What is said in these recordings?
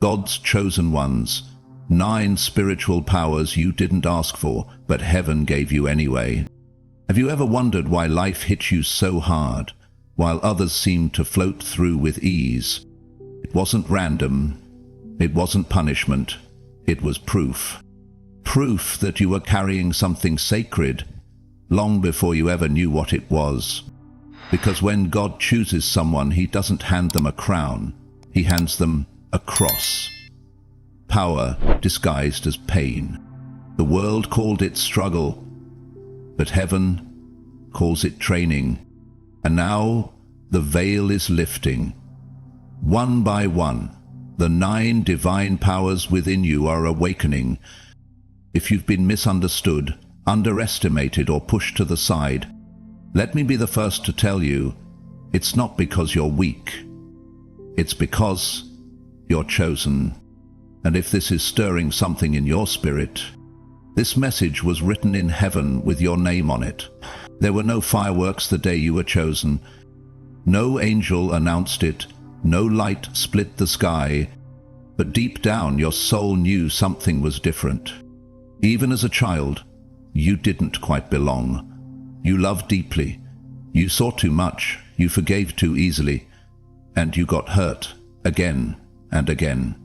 God's chosen ones. 9 spiritual powers you didn't ask for, but heaven gave you anyway. Have you ever wondered why life hits you so hard, while others seem to float through with ease? It wasn't random. It wasn't punishment. It was proof. Proof that you were carrying something sacred long before you ever knew what it was. Because when God chooses someone, he doesn't hand them a crown. He hands them a cross. Power disguised as pain. The world called it struggle, but heaven calls it training. And now the veil is lifting. One by one, the 9 divine powers within you are awakening. If you've been misunderstood, underestimated, or pushed to the side, let me be the first to tell you, it's not because you're weak. It's because you're chosen. And if this is stirring something in your spirit, this message was written in heaven with your name on it. There were no fireworks the day you were chosen. No angel announced it. No light split the sky. But deep down, your soul knew something was different. Even as a child, you didn't quite belong. You loved deeply. You saw too much. You forgave too easily. And you got hurt again and again.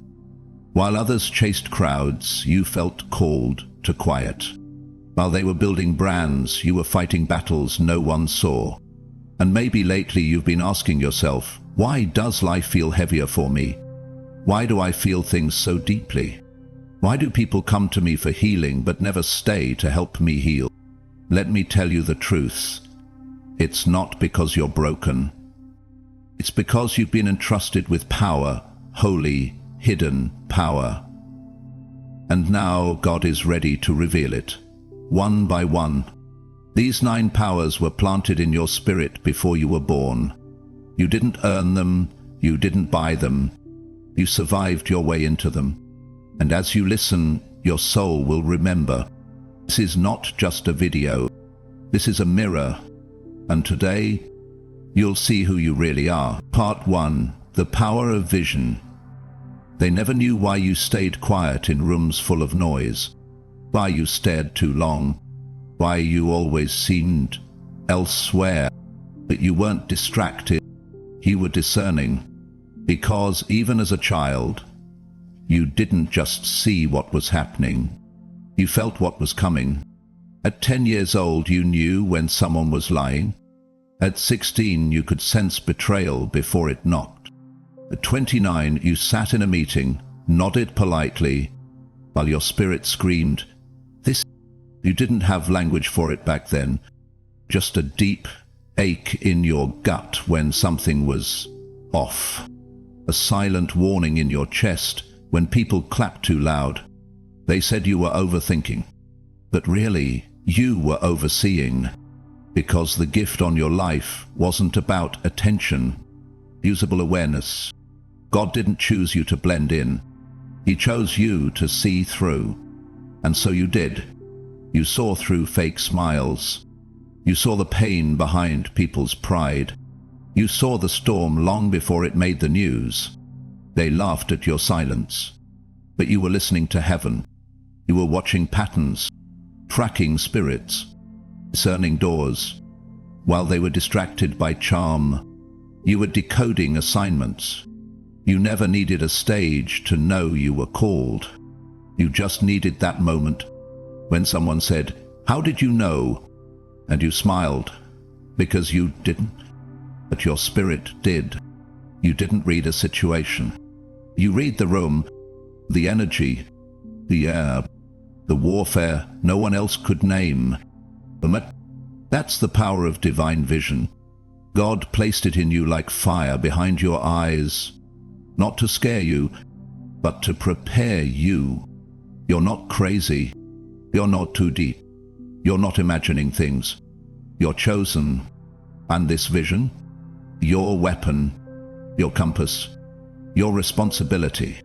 While others chased crowds, you felt called to quiet. While they were building brands, you were fighting battles no one saw. And maybe lately you've been asking yourself, why does life feel heavier for me? Why do I feel things so deeply? Why do people come to me for healing but never stay to help me heal? Let me tell you the truth. It's not because you're broken. It's because you've been entrusted with power, holy, hidden power. And now God is ready to reveal it, one by one. These 9 powers were planted in your spirit before you were born. You didn't earn them, you didn't buy them. You survived your way into them. And as you listen, your soul will remember. This is not just a video. This is a mirror. And today, you'll see who you really are. Part 1. The Power of Vision. They never knew why you stayed quiet in rooms full of noise, why you stared too long, why you always seemed elsewhere. But you weren't distracted. You were discerning. Because even as a child, you didn't just see what was happening. You felt what was coming. At 10 years old, you knew when someone was lying. At 16, you could sense betrayal before it knocked. At 29, you sat in a meeting, nodded politely, while your spirit screamed, "This." You didn't have language for it back then, just a deep ache in your gut when something was off. A silent warning in your chest when people clapped too loud. They said you were overthinking. But really, you were overseeing. Because the gift on your life wasn't about attention, usable awareness. God didn't choose you to blend in. He chose you to see through. And so you did. You saw through fake smiles. You saw the pain behind people's pride. You saw the storm long before it made the news. They laughed at your silence. But you were listening to heaven. You were watching patterns, tracking spirits, discerning doors. While they were distracted by charm, you were decoding assignments. You never needed a stage to know you were called. You just needed that moment when someone said, "How did you know?" And you smiled, because you didn't. But your spirit did. You didn't read a situation. You read the room, the energy, the air, the warfare no one else could name. That's the power of divine vision. God placed it in you like fire behind your eyes, not to scare you, but to prepare you. You're not crazy. You're not too deep. You're not imagining things. You're chosen. And this vision, your weapon, your compass, your responsibility.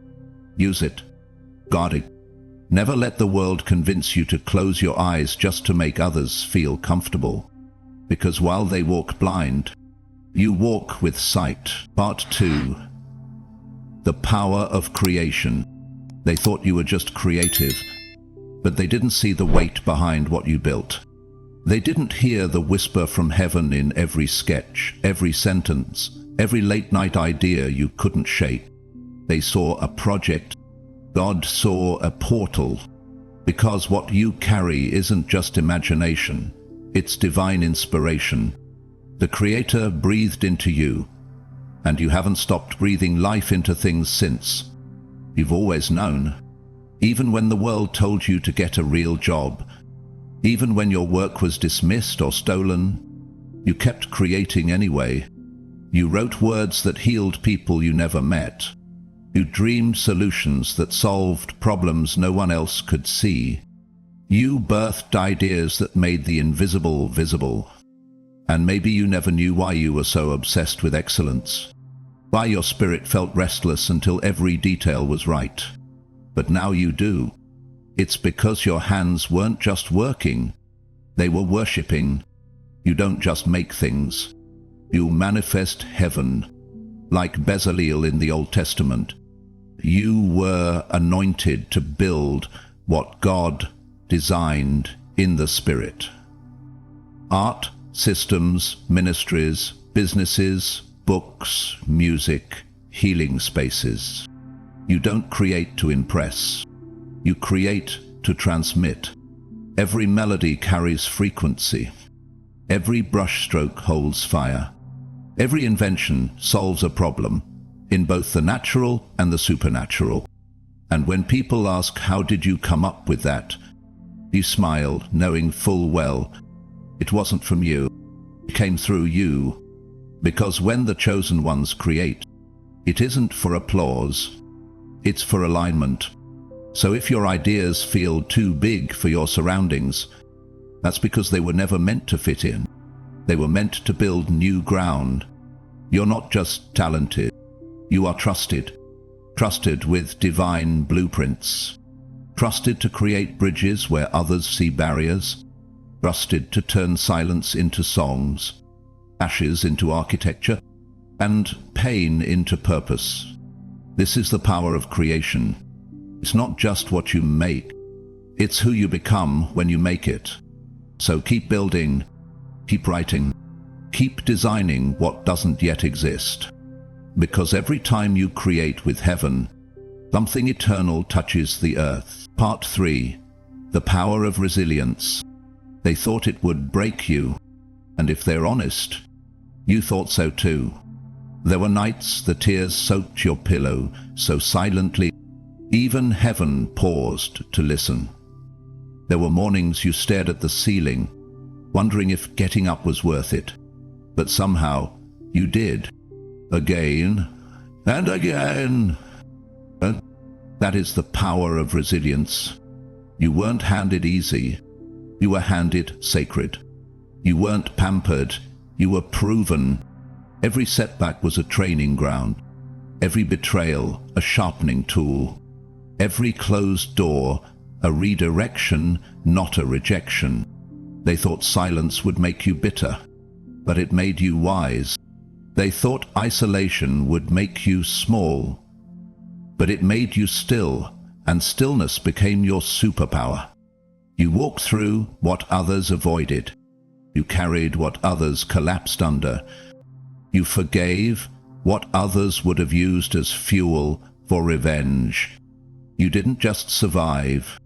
Use it. Guard it. Never let the world convince you to close your eyes just to make others feel comfortable. Because while they walk blind, you walk with sight. Part 2. The power of creation. They thought you were just creative, but they didn't see the weight behind what you built. They didn't hear the whisper from heaven in every sketch, every sentence, every late-night idea you couldn't shake. They saw a project. God saw a portal. Because what you carry isn't just imagination, it's divine inspiration. The Creator breathed into you, and you haven't stopped breathing life into things since. You've always known. Even when the world told you to get a real job, even when your work was dismissed or stolen, you kept creating anyway. You wrote words that healed people you never met. You dreamed solutions that solved problems no one else could see. You birthed ideas that made the invisible visible. And maybe you never knew why you were so obsessed with excellence, why your spirit felt restless until every detail was right. But now you do. It's because your hands weren't just working, they were worshipping. You don't just make things. You manifest heaven. Like Bezalel in the Old Testament, you were anointed to build what God designed in the Spirit. Art, systems, ministries, businesses, books, music, healing spaces. You don't create to impress. You create to transmit. Every melody carries frequency. Every brushstroke holds fire. Every invention solves a problem, in both the natural and the supernatural. And when people ask, how did you come up with that? You smile, knowing full well it wasn't from you. It came through you. Because when the chosen ones create, it isn't for applause, it's for alignment. So if your ideas feel too big for your surroundings, that's because they were never meant to fit in. They were meant to build new ground. You're not just talented, you are trusted. Trusted with divine blueprints. Trusted to create bridges where others see barriers. Trusted to turn silence into songs, ashes into architecture, and pain into purpose. This is the power of creation. It's not just what you make, it's who you become when you make it. So keep building, keep writing, keep designing what doesn't yet exist. Because every time you create with heaven, something eternal touches the earth. Part 3. The power of resilience. They thought it would break you, and if they're honest, you thought so too. There were nights the tears soaked your pillow so silently, even heaven paused to listen. There were mornings you stared at the ceiling, wondering if getting up was worth it. But somehow, you did. Again and again. And that is the power of resilience. You weren't handed easy. You were handed sacred. You weren't pampered. You were proven. Every setback was a training ground. Every betrayal, a sharpening tool. Every closed door, a redirection, not a rejection. They thought silence would make you bitter, but it made you wise. They thought isolation would make you small, but it made you still, and stillness became your superpower. You walked through what others avoided. You carried what others collapsed under. You forgave what others would have used as fuel for revenge. You didn't just survive,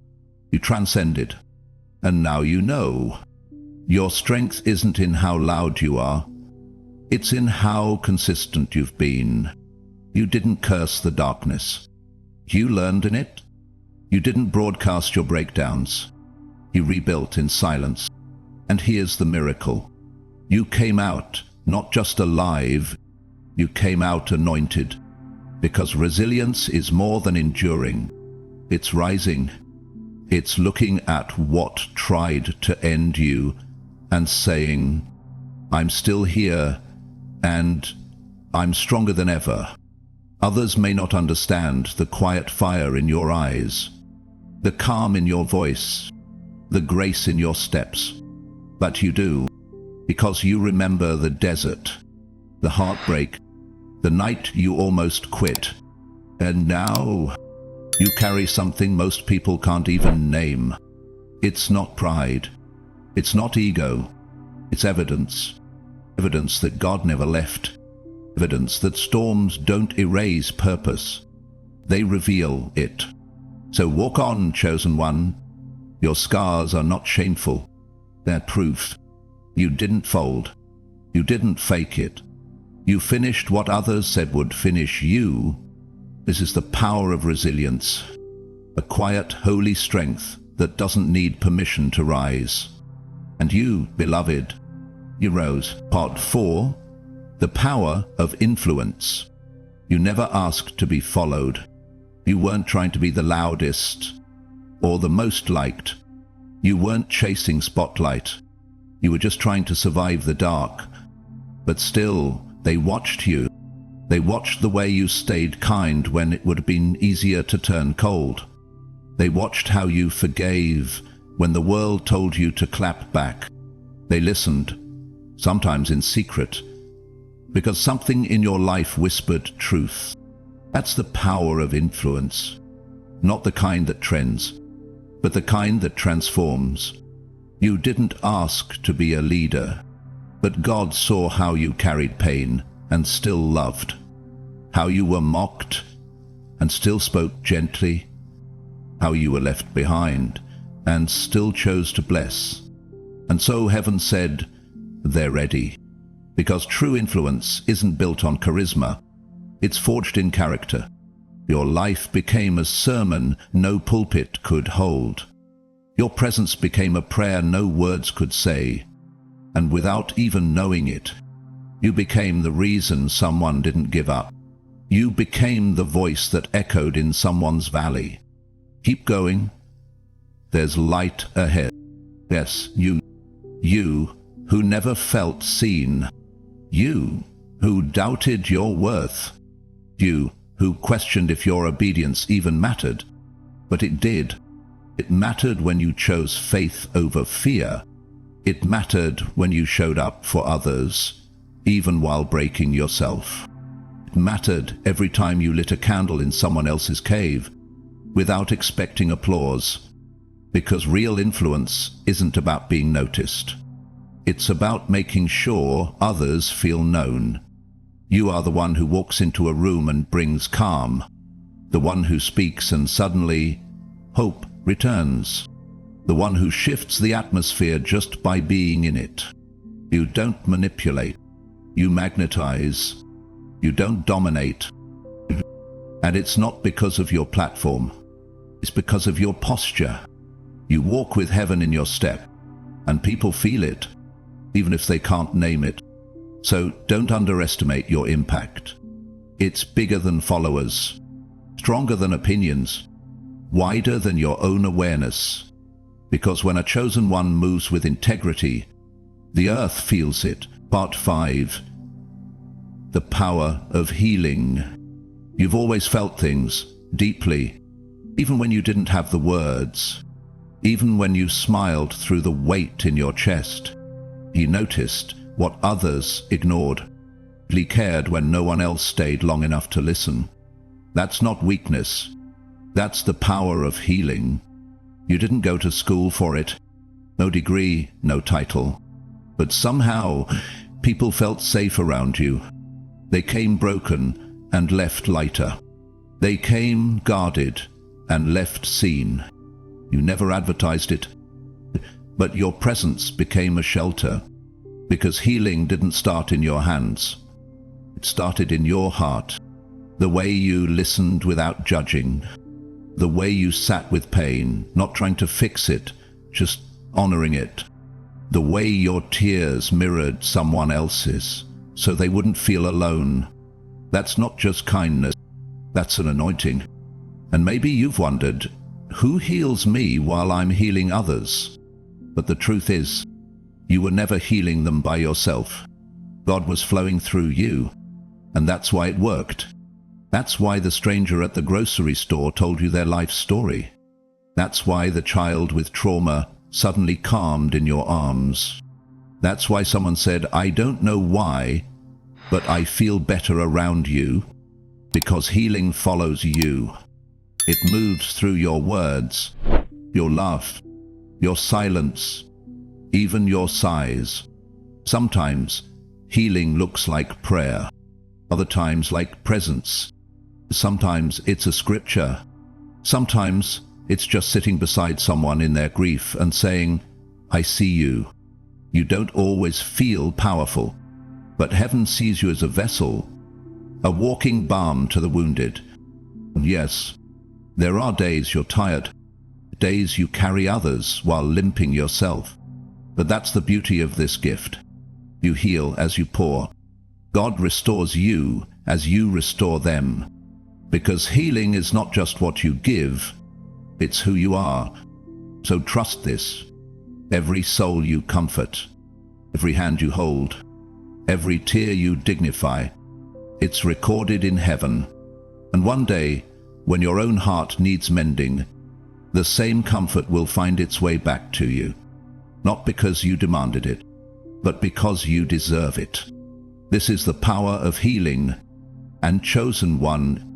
you transcended. And now you know. Your strength isn't in how loud you are. It's in how consistent you've been. You didn't curse the darkness. You learned in it. You didn't broadcast your breakdowns. You rebuilt in silence. And here's the miracle. You came out not just alive, you came out anointed. Because resilience is more than enduring. It's rising. It's looking at what tried to end you and saying, I'm still here and I'm stronger than ever. Others may not understand the quiet fire in your eyes, the calm in your voice, the grace in your steps. But you do, because you remember the desert, the heartbreak, the night you almost quit, And now you carry something most people can't even name. It's not pride. It's not ego. It's evidence. Evidence that God never left. Evidence that storms don't erase purpose. They reveal it. So walk on, chosen one. Your scars are not shameful. They're proof. You didn't fold. You didn't fake it. You finished what others said would finish you. This is the power of resilience. A quiet, holy strength that doesn't need permission to rise. And you, beloved, you rose. Part 4. The power of influence. You never asked to be followed. You weren't trying to be the loudest or the most liked. You weren't chasing spotlight. You were just trying to survive the dark. But still, they watched you. They watched the way you stayed kind when it would have been easier to turn cold. They watched how you forgave when the world told you to clap back. They listened, sometimes in secret, because something in your life whispered truth. That's the power of influence. Not the kind that trends, but the kind that transforms. You didn't ask to be a leader, but God saw how you carried pain and still loved. How you were mocked and still spoke gently. How you were left behind and still chose to bless. And so heaven said, they're ready. Because true influence isn't built on charisma. It's forged in character. Your life became a sermon no pulpit could hold. Your presence became a prayer no words could say. And without even knowing it, you became the reason someone didn't give up. You became the voice that echoed in someone's valley. Keep going. There's light ahead. Yes, you who never felt seen. You who doubted your worth. You who questioned if your obedience even mattered. But it did. It mattered when you chose faith over fear. It mattered when you showed up for others, even while breaking yourself. It mattered every time you lit a candle in someone else's cave, without expecting applause. Because real influence isn't about being noticed. It's about making sure others feel known. You are the one who walks into a room and brings calm. The one who speaks and suddenly hope returns. The one who shifts the atmosphere just by being in it. You don't manipulate. You magnetize. You don't dominate. And it's not because of your platform. It's because of your posture. You walk with heaven in your step, and people feel it, even if they can't name it. So don't underestimate your impact. It's bigger than followers, stronger than opinions, wider than your own awareness. Because when a chosen one moves with integrity, the earth feels it. Part 5. The power of healing. You've always felt things deeply, even when you didn't have the words. Even when you smiled through the weight in your chest. He noticed what others ignored. He cared when no one else stayed long enough to listen. That's not weakness. That's the power of healing. You didn't go to school for it. No degree, no title. But somehow, people felt safe around you. They came broken and left lighter. They came guarded and left seen. You never advertised it, but your presence became a shelter, because healing didn't start in your hands. It started in your heart. The way you listened without judging. The way you sat with pain, not trying to fix it, just honoring it. The way your tears mirrored someone else's, so they wouldn't feel alone. That's not just kindness, that's an anointing. And maybe you've wondered, who heals me while I'm healing others? But the truth is, you were never healing them by yourself. God was flowing through you, and that's why it worked. That's why the stranger at the grocery store told you their life story. That's why the child with trauma suddenly calmed in your arms. That's why someone said, I don't know why, but I feel better around you. Because healing follows you. It moves through your words, your laugh, your silence, even your sighs. Sometimes healing looks like prayer, other times like presence. Sometimes it's a scripture. Sometimes it's just sitting beside someone in their grief and saying, I see you. You don't always feel powerful, but heaven sees you as a vessel, a walking balm to the wounded. And yes, there are days you're tired, days you carry others while limping yourself. But that's the beauty of this gift. You heal as you pour. God restores you as you restore them. Because healing is not just what you give, it's who you are. So trust this. Every soul you comfort, every hand you hold, every tear you dignify, it's recorded in heaven. And one day, when your own heart needs mending, the same comfort will find its way back to you. Not because you demanded it, but because you deserve it. This is the power of healing, and chosen one,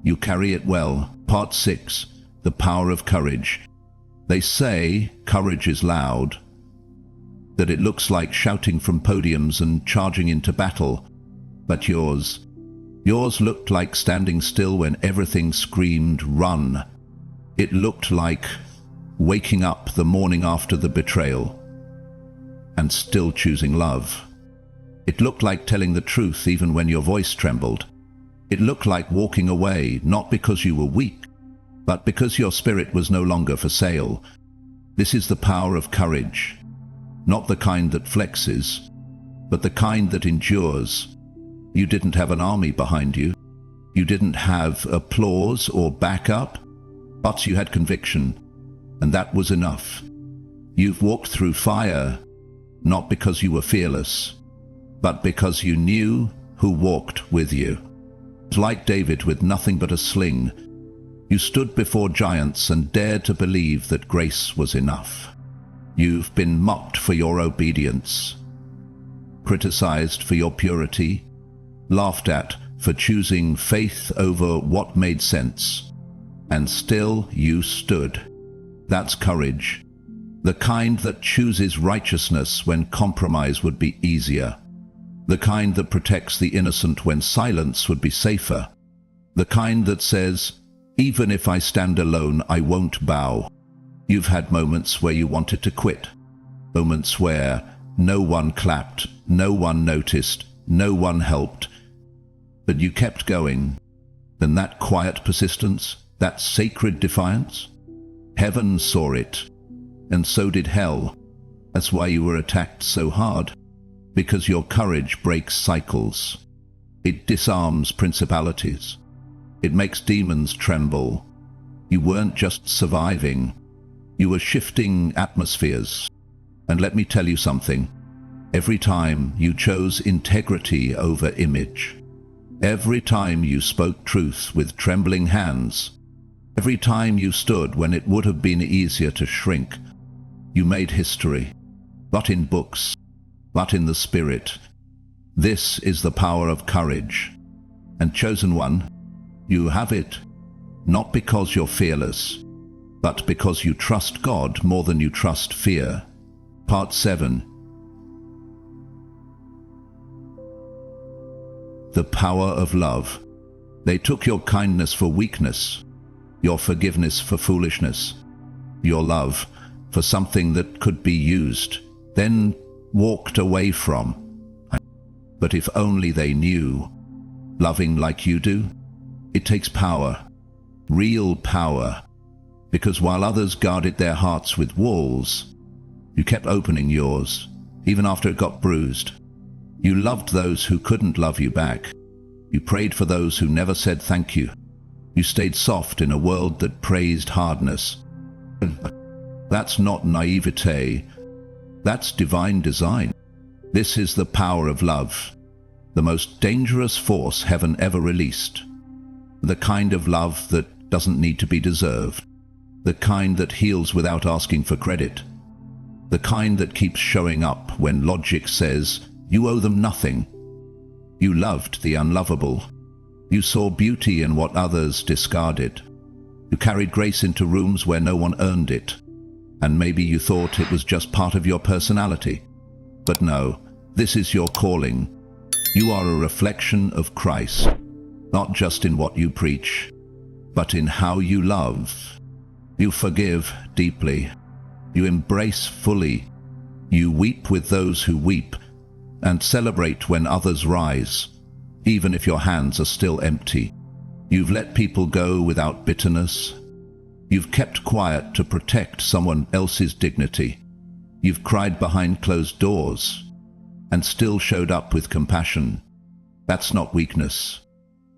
you carry it well. Part 6, the power of courage. They say courage is loud, that it looks like shouting from podiums and charging into battle. But yours looked like standing still when everything screamed, run. It looked like waking up the morning after the betrayal and still choosing love. It looked like telling the truth even when your voice trembled. It looked like walking away, not because you were weak, but because your spirit was no longer for sale. This is the power of courage, not the kind that flexes, but the kind that endures. You didn't have an army behind you. You didn't have applause or backup, but you had conviction, and that was enough. You've walked through fire, not because you were fearless, but because you knew who walked with you. Like David with nothing but a sling, you stood before giants and dared to believe that grace was enough. You've been mocked for your obedience, criticized for your purity, laughed at for choosing faith over what made sense. And still you stood. That's courage. The kind that chooses righteousness when compromise would be easier. The kind that protects the innocent when silence would be safer. The kind that says, even if I stand alone, I won't bow. You've had moments where you wanted to quit. Moments where no one clapped, no one noticed, no one helped. But you kept going. And that quiet persistence, that sacred defiance, heaven saw it, and so did hell. That's why you were attacked so hard. Because your courage breaks cycles. It disarms principalities. It makes demons tremble. You weren't just surviving. You were shifting atmospheres. And let me tell you something. Every time you chose integrity over image, every time you spoke truth with trembling hands, every time you stood when it would have been easier to shrink, you made history. Not in books, but in the spirit. This is the power of courage. And chosen one, you have it, not because you're fearless, but because you trust God more than you trust fear. Part 7. The power of love. They took your kindness for weakness, your forgiveness for foolishness, your love for something that could be used, then walked away from. But if only they knew, loving like you do, it takes power, real power, because while others guarded their hearts with walls, you kept opening yours, even after it got bruised. You loved those who couldn't love you back. You prayed for those who never said thank you. You stayed soft in a world that praised hardness. That's not naivete. That's divine design. This is the power of love, the most dangerous force heaven ever released. The kind of love that doesn't need to be deserved. The kind that heals without asking for credit. The kind that keeps showing up when logic says, you owe them nothing. You loved the unlovable. You saw beauty in what others discarded. You carried grace into rooms where no one earned it. And maybe you thought it was just part of your personality. But no, this is your calling. You are a reflection of Christ, not just in what you preach, but in how you love. You forgive deeply. You embrace fully. You weep with those who weep, and celebrate when others rise, even if your hands are still empty. You've let people go without bitterness. You've kept quiet to protect someone else's dignity. You've cried behind closed doors, and still showed up with compassion. That's not weakness.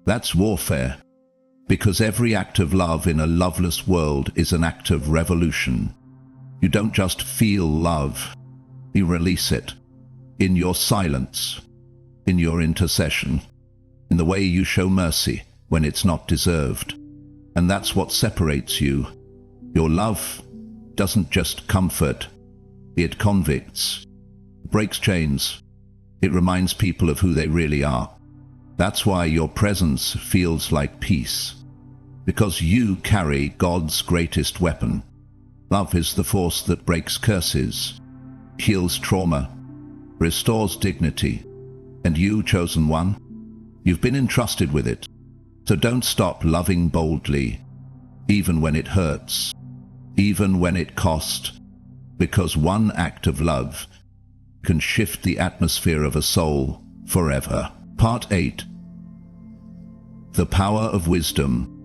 That's warfare. Because every act of love in a loveless world is an act of revolution. You don't just feel love, you release it. In your silence, in your intercession, in the way you show mercy when it's not deserved. And that's what separates you. Your love doesn't just comfort, it convicts, breaks chains. It reminds people of who they really are. That's why your presence feels like peace. Because you carry God's greatest weapon. Love is the force that breaks curses, heals trauma, restores dignity. And you, chosen one, you've been entrusted with it. So don't stop loving boldly, even when it hurts, even when it costs, because one act of love can shift the atmosphere of a soul forever. Part 8. The power of wisdom.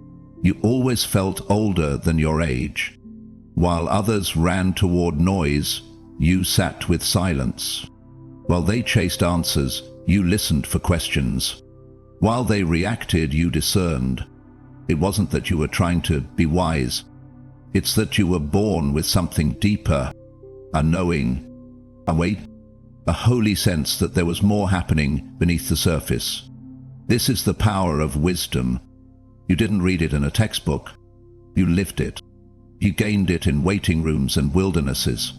You always felt older than your age. While others ran toward noise, you sat with silence. While they chased answers, you listened for questions. While they reacted, you discerned. It wasn't that you were trying to be wise. It's that you were born with something deeper, a knowing, a holy sense that there was more happening beneath the surface. This is the power of wisdom. You didn't read it in a textbook. You lived it. You gained it in waiting rooms and wildernesses,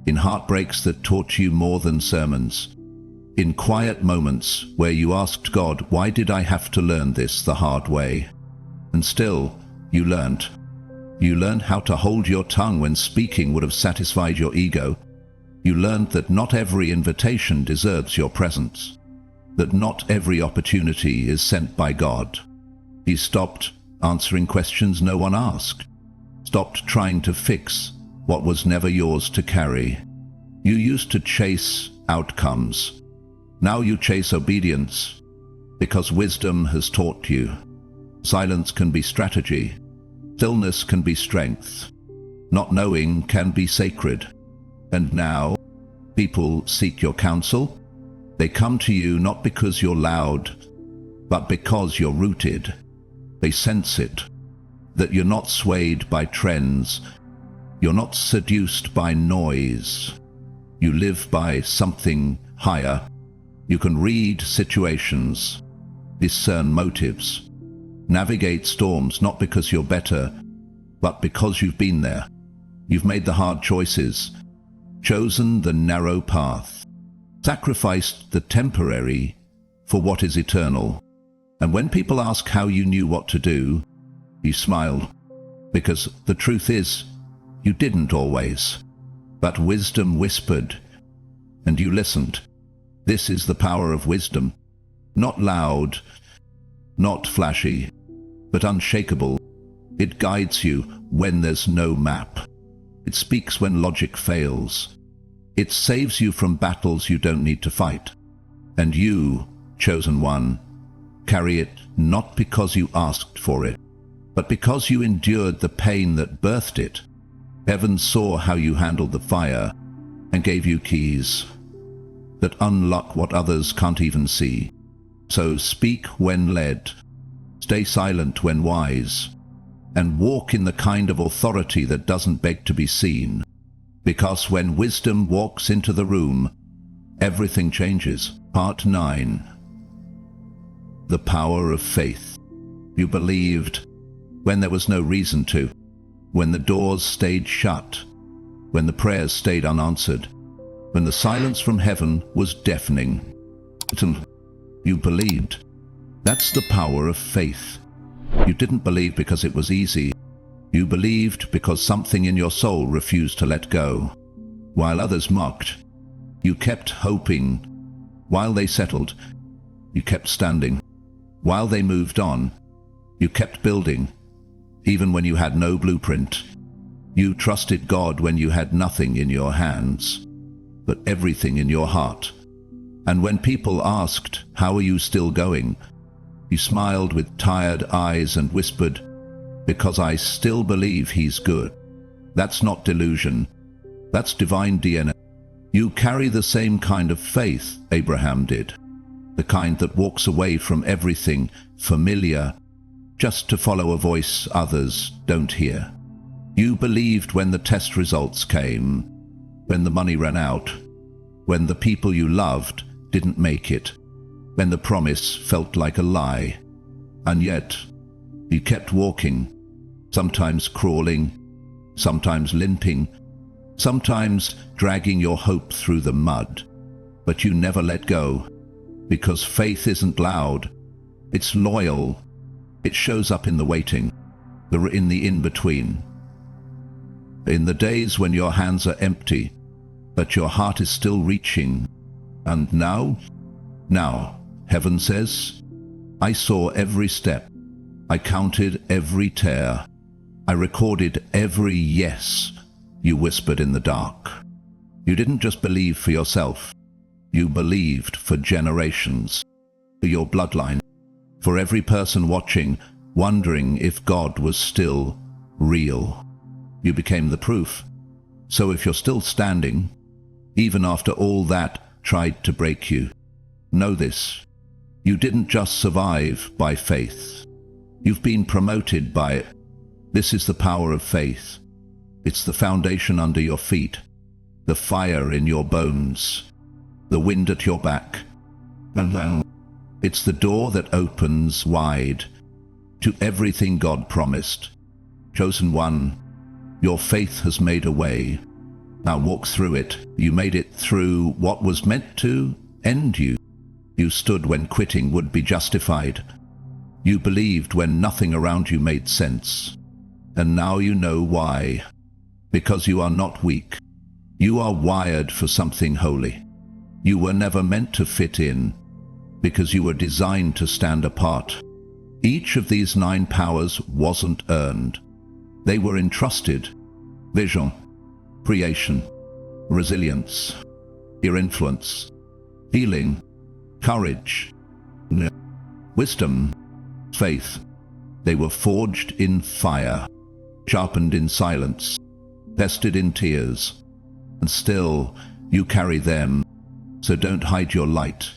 in heartbreaks that taught you more than sermons, in quiet moments where you asked God, why did I have to learn this the hard way? And still, you learned. You learned how to hold your tongue when speaking would have satisfied your ego. You learned that not every invitation deserves your presence, that not every opportunity is sent by God. He stopped answering questions no one asked, stopped trying to fix what was never yours to carry. You used to chase outcomes. Now you chase obedience, because wisdom has taught you. Silence can be strategy. Stillness can be strength. Not knowing can be sacred. And now, people seek your counsel. They come to you not because you're loud, but because you're rooted. They sense it, that you're not swayed by trends. You're not seduced by noise. You live by something higher. You can read situations, discern motives, navigate storms not because you're better, but because you've been there. You've made the hard choices, chosen the narrow path, sacrificed the temporary for what is eternal. And when people ask how you knew what to do, you smiled, because the truth is, you didn't always. But wisdom whispered, and you listened. This is the power of wisdom. Not loud, not flashy, but unshakable. It guides you when there's no map. It speaks when logic fails. It saves you from battles you don't need to fight. And you, chosen one, carry it not because you asked for it, but because you endured the pain that birthed it. Heaven saw how you handled the fire and gave you keys that unlock what others can't even see. So speak when led, stay silent when wise, and walk in the kind of authority that doesn't beg to be seen. Because when wisdom walks into the room, everything changes. Part 9. The power of faith. You believed when there was no reason to, when the doors stayed shut, when the prayers stayed unanswered, when the silence from heaven was deafening. You believed, That's the power of faith. You didn't believe because it was easy. You believed because something in your soul refused to let go. While others mocked, you kept hoping. While they settled, you kept standing. While they moved on, you kept building. Even when you had no blueprint, you trusted God when you had nothing in your hands, but everything in your heart. And when people asked, "How are you still going?" you smiled with tired eyes and whispered, "Because I still believe He's good." That's not delusion. That's divine DNA. You carry the same kind of faith Abraham did, the kind that walks away from everything familiar just to follow a voice others don't hear. You believed when the test results came, when the money ran out, when the people you loved didn't make it, when the promise felt like a lie. And yet, you kept walking, sometimes crawling, sometimes limping, sometimes dragging your hope through the mud. But you never let go, because faith isn't loud, it's loyal. It shows up in the waiting, in the in-between. In the days when your hands are empty, but your heart is still reaching. And now, heaven says, I saw every step. I counted every tear. I recorded every yes you whispered in the dark. You didn't just believe for yourself. You believed for generations, for your bloodline, for every person watching, wondering if God was still real. You became the proof. So if you're still standing, even after all that tried to break you, know this: you didn't just survive by faith. You've been promoted by it. This is the power of faith. It's the foundation under your feet, the fire in your bones, the wind at your back. And then it's the door that opens wide to everything God promised. Chosen one, your faith has made a way. Now walk through it. You made it through what was meant to end you. You stood when quitting would be justified. You believed when nothing around you made sense. And now you know why. Because you are not weak. You are wired for something holy. You were never meant to fit in, because you were designed to stand apart. Each of these 9 powers wasn't earned. They were entrusted. Vision, creation, resilience, your influence, healing, courage, wisdom, faith. They were forged in fire, sharpened in silence, tested in tears, and still you carry them. So don't hide your light.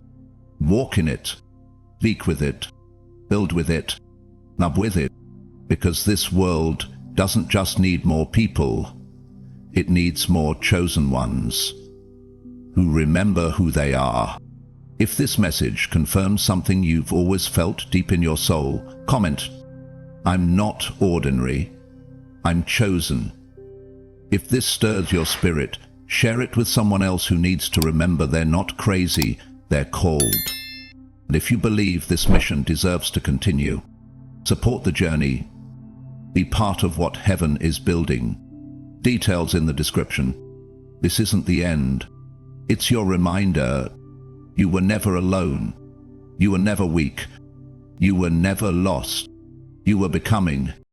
Walk in it, speak with it, build with it, love with it, because this world doesn't just need more people, it needs more chosen ones who remember who they are. If this message confirms something you've always felt deep in your soul, comment, "I'm not ordinary, I'm chosen." If this stirs your spirit, share it with someone else who needs to remember they're not crazy, they're called. And if you believe this mission deserves to continue, support the journey. Be part of what heaven is building. Details in the description. This isn't the end. It's your reminder. You were never alone. You were never weak. You were never lost. You were becoming.